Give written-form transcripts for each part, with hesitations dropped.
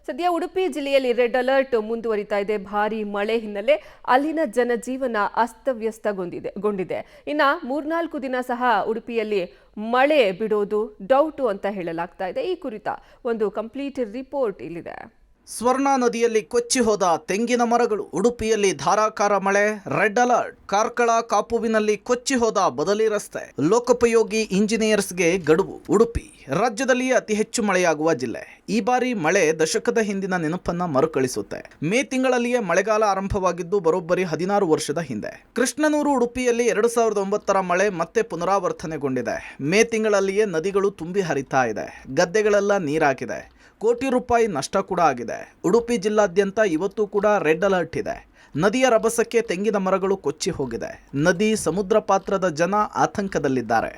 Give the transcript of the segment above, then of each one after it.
ಸದ್ಯ ಉಡುಪಿ ಜಿಲ್ಲೆಯಲ್ಲಿ red alert ಮುಂದುವರಿತಾ ಇದೆ. ಭಾರೀ ಮಳೆ ಹಿನ್ನೆಲೆ ಅಲ್ಲಿನ ಜನಜೀವನ ಅಸ್ತವ್ಯಸ್ತಗೊಂಡಿದೆ. ಇನ್ನ 3-4 ದಿನ ಸಹ ಉಡುಪಿಯಲ್ಲಿ ಮಳೆ ಬಿಡೋದು ಡೌಟು ಅಂತ ಹೇಳಲಾಗ್ತಾ ಇದೆ. ಈ ಕುರಿತ ಒಂದು ಕಂಪ್ಲೀಟ್ ರಿಪೋರ್ಟ್ ಇಲ್ಲಿದೆ. ಸ್ವರ್ಣ ನದಿಯಲ್ಲಿ ಕೊಚ್ಚಿ ಹೋದ ತೆಂಗಿನ ಮರಗಳು. ಉಡುಪಿಯಲ್ಲಿ ಧಾರಾಕಾರ ಮಳೆ, ರೆಡ್ ಅಲರ್ಟ್. ಕಾರ್ಕಳ ಕಾಪುವಿನಲ್ಲಿ ಕೊಚ್ಚಿ ಹೋದ ಬದಲಿ ರಸ್ತೆ. ಲೋಕೋಪಯೋಗಿ ಇಂಜಿನಿಯರ್ಸ್ಗೆ ಗಡುವು. ಉಡುಪಿ ರಾಜ್ಯದಲ್ಲಿ ಅತಿ ಹೆಚ್ಚು ಮಳೆಯಾಗುವ ಜಿಲ್ಲೆ. ಈ ಬಾರಿ ಮಳೆ ದಶಕದ ಹಿಂದಿನ ನೆನಪನ್ನ ಮರುಕಳಿಸುತ್ತೆ. ಮೇ ತಿಂಗಳಲ್ಲಿಯೇ ಮಳೆಗಾಲ ಆರಂಭವಾಗಿದ್ದು ಬರೋಬ್ಬರಿ 16 ವರ್ಷದ ಹಿಂದೆ. ಕೃಷ್ಣನೂರು ಉಡುಪಿಯಲ್ಲಿ 2009ರ ಮಳೆ ಮತ್ತೆ ಪುನರಾವರ್ತನೆಗೊಂಡಿದೆ. ಮೇ ತಿಂಗಳಲ್ಲಿಯೇ ನದಿಗಳು ತುಂಬಿ ಹರಿತಾ ಇದೆ. ಗದ್ದೆಗಳೆಲ್ಲ ನೀರಾಗಿದೆ. ಕೋಟಿ ರೂಪಾಯಿ ನಷ್ಟ ಕೂಡ ಆಗಿದೆ. ಉಡುಪಿ ಜಿಲ್ಲಾದ್ಯಂತ ಇವತ್ತು ಕೂಡ ರೆಡ್ ಅಲರ್ಟ್ ಇದೆ. ನದಿಯ ರಭಸಕ್ಕೆ ತೆಂಗಿನ ಮರಗಳು ಕೊಚ್ಚಿ ಹೋಗಿದೆ. ನದಿ ಸಮುದ್ರ ಪಾತ್ರದ ಜನ ಆತಂಕದಲ್ಲಿದ್ದಾರೆ.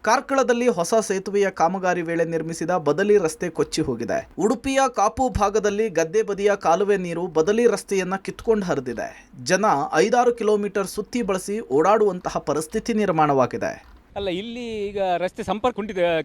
ಕಾರ್ಕಳದಲ್ಲಿ ಹೊಸ ಸೇತುವೆಯ ಕಾಮಗಾರಿ ವೇಳೆ ನಿರ್ಮಿಸಿದ ಬದಲಿ ರಸ್ತೆ ಕೊಚ್ಚಿ ಹೋಗಿದೆ. ಉಡುಪಿಯ ಕಾಪು ಭಾಗದಲ್ಲಿ ಗದ್ದೆ ಬದಿಯ ಕಾಲುವೆ ನೀರು ಬದಲಿ ರಸ್ತೆಯನ್ನ ಕಿತ್ಕೊಂಡು ಹರಿದಿದೆ. ಜನ 5-6 ಕಿಲೋಮೀಟರ್ ಸುತ್ತಿ ಬಳಸಿ ಓಡಾಡುವಂತಹ ಪರಿಸ್ಥಿತಿ ನಿರ್ಮಾಣವಾಗಿದೆ. ಅಲ್ಲ, ಇಲ್ಲಿ ಈಗ ರಸ್ತೆ ಸಂಪರ್ಕ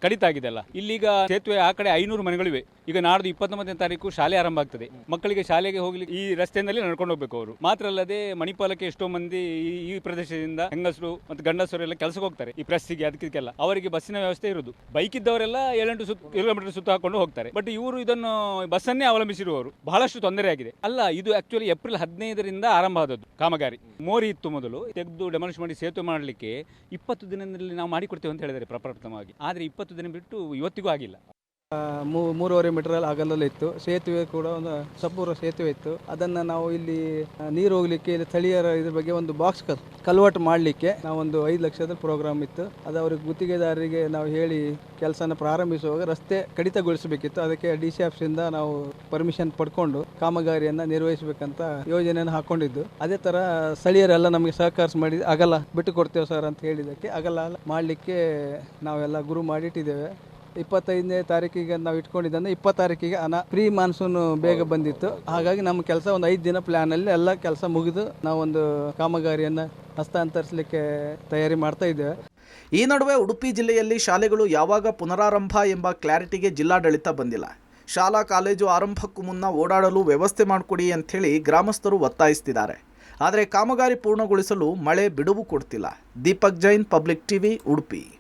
ಕಡಿತ ಆಗಿದೆ ಅಲ್ಲ. ಇಲ್ಲಿಗ ಸೇತುವೆ ಆ ಕಡೆ 500 ಮನೆಗಳಿವೆ. ಈಗ ನಾಡ್ದು 29ನೇ ತಾರೀಕು ಶಾಲೆ ಆರಂಭ ಆಗ್ತದೆ. ಮಕ್ಕಳಿಗೆ ಶಾಲೆಗೆ ಹೋಗ್ಲಿಕ್ಕೆ ಈ ರಸ್ತೆಯಲ್ಲಿ ನಡ್ಕೊಂಡು ಹೋಗ್ಬೇಕು ಅವರು. ಮಾತ್ರ ಅಲ್ಲದೆ ಮಣಿಪಾಲಕ್ಕೆ ಎಷ್ಟೋ ಮಂದಿ ಈ ಪ್ರದೇಶದಿಂದ ಹೆಂಗಸರು ಮತ್ತು ಗಂಡಸರು ಎಲ್ಲ ಕೆಲಸಕ್ಕೆ ಹೋಗ್ತಾರೆ. ಈ ಪ್ರೆಸ್ಸಿಗೆ ಅದಕ್ಕೆಲ್ಲ ಅವರಿಗೆ ಬಸ್ಸಿನ ವ್ಯವಸ್ಥೆ ಇರುವುದು. ಬೈಕ್ ಇದ್ದವರೆಲ್ಲ 7-8 ಕಿಲೋಮೀಟರ್ ಸುತ್ತ ಹಾಕೊಂಡು ಹೋಗ್ತಾರೆ. ಬಟ್ ಇವರು ಇದನ್ನು ಬಸ್ಸನ್ನೇ ಅವಲಂಬಿಸಿರುವವರು. ಬಹಳಷ್ಟು ತೊಂದರೆ ಆಗಿದೆ. ಅಲ್ಲ, ಇದು ಆಕ್ಚುಲಿ ಏಪ್ರಿಲ್ 15ರಿಂದ ಆರಂಭ ಆದದ್ದು ಕಾಮಗಾರಿ. ಮೋರಿ ಇತ್ತು ಮೊದಲು, ತೆಗೆದು ಡೆಮಾಲಿಷ್ ಮಾಡಿ ಸೇತುವೆ ಮಾಡಲಿಕ್ಕೆ 20 ದಿನದಲ್ಲಿ ನಾವು ಮಾಡಿಕೊಡ್ತೇವೆ ಅಂತ ಹೇಳಿದ್ದಾರೆ ಪ್ರಪ್ರಥಮವಾಗಿ. ಆದರೆ 20 ದಿನ ಬಿಟ್ಟು ಇವತ್ತಿಗೂ ಆಗಿಲ್ಲ. 3.5 ಮೀಟರ್ ಅಗಲಲ್ಲಿ ಇತ್ತು. ಸೇತುವೆ ಕೂಡ ಒಂದು ಸಪೂರ ಸೇತುವೆ ಇತ್ತು. ಅದನ್ನು ನಾವು ಇಲ್ಲಿ ನೀರು ಹೋಗ್ಲಿಕ್ಕೆ ಇಲ್ಲಿ ಸ್ಥಳೀಯರ ಇದ್ರ ಬಗ್ಗೆ ಒಂದು ಬಾಕ್ಸ್ ಕಲ್ವರ್ಟ್ ಮಾಡಲಿಕ್ಕೆ ನಾವೊಂದು 5 ಲಕ್ಷದ ಪ್ರೋಗ್ರಾಮ್ ಇತ್ತು. ಅದು ಅವ್ರಿಗೆ ಗುತ್ತಿಗೆದಾರರಿಗೆ ನಾವು ಹೇಳಿ ಕೆಲಸನ ಪ್ರಾರಂಭಿಸುವಾಗ ರಸ್ತೆ ಕಡಿತಗೊಳಿಸಬೇಕಿತ್ತು. ಅದಕ್ಕೆ DC ಆಫೀಸಿಂದ ನಾವು ಪರ್ಮಿಷನ್ ಪಡ್ಕೊಂಡು ಕಾಮಗಾರಿಯನ್ನು ನಿರ್ವಹಿಸಬೇಕಂತ ಯೋಜನೆಯನ್ನು ಹಾಕೊಂಡಿದ್ದು. ಅದೇ ಥರ ಸ್ಥಳೀಯರೆಲ್ಲ ನಮಗೆ ಸಹಕರಿಸಿ ಮಾಡಿ ಅಗಲ ಬಿಟ್ಟು ಕೊಡ್ತೇವೆ ಸರ್ ಅಂತ ಹೇಳಿದ್ದಕ್ಕೆ ಅಗಲ ಮಾಡಲಿಕ್ಕೆ ನಾವೆಲ್ಲ ಗುರು ಮಾಡಿಟ್ಟಿದ್ದೇವೆ. 25ನೇ ತಾರೀಕಿಗೆ ನಾವು ಇಟ್ಕೊಂಡಿದ್ದಂದ್ರೆ 20 ತಾರೀಕಿಗೆ ಪ್ರೀ ಮಾನ್ಸೂನ್ ಬೇಗ ಬಂದಿತ್ತು. ಹಾಗಾಗಿ ನಮ್ಮ ಕೆಲಸ ಒಂದು 5 ದಿನ ಪ್ಲಾನಲ್ಲಿ ಎಲ್ಲ ಕೆಲಸ ಮುಗಿದು ನಾವೊಂದು ಕಾಮಗಾರಿಯನ್ನು ಹಸ್ತಾಂತರಿಸಲಿಕ್ಕೆ ತಯಾರಿ ಮಾಡ್ತಾ ಇದ್ದೇವೆ. ಈ ನಡುವೆ ಉಡುಪಿ ಜಿಲ್ಲೆಯಲ್ಲಿ ಶಾಲೆಗಳು ಯಾವಾಗ ಪುನರಾರಂಭ ಎಂಬ ಕ್ಲಾರಿಟಿಗೆ ಜಿಲ್ಲಾಡಳಿತ ಬಂದಿಲ್ಲ. ಶಾಲಾ ಕಾಲೇಜು ಆರಂಭಕ್ಕೂ ಮುನ್ನ ಓಡಾಡಲು ವ್ಯವಸ್ಥೆ ಮಾಡಿಕೊಡಿ ಅಂಥೇಳಿ ಗ್ರಾಮಸ್ಥರು ಒತ್ತಾಯಿಸ್ತಿದ್ದಾರೆ. ಆದರೆ ಕಾಮಗಾರಿ ಪೂರ್ಣಗೊಳಿಸಲು ಮಳೆ ಬಿಡುವು ಕೊಡ್ತಿಲ್ಲ. Deepak Jain, public TV, Udupi.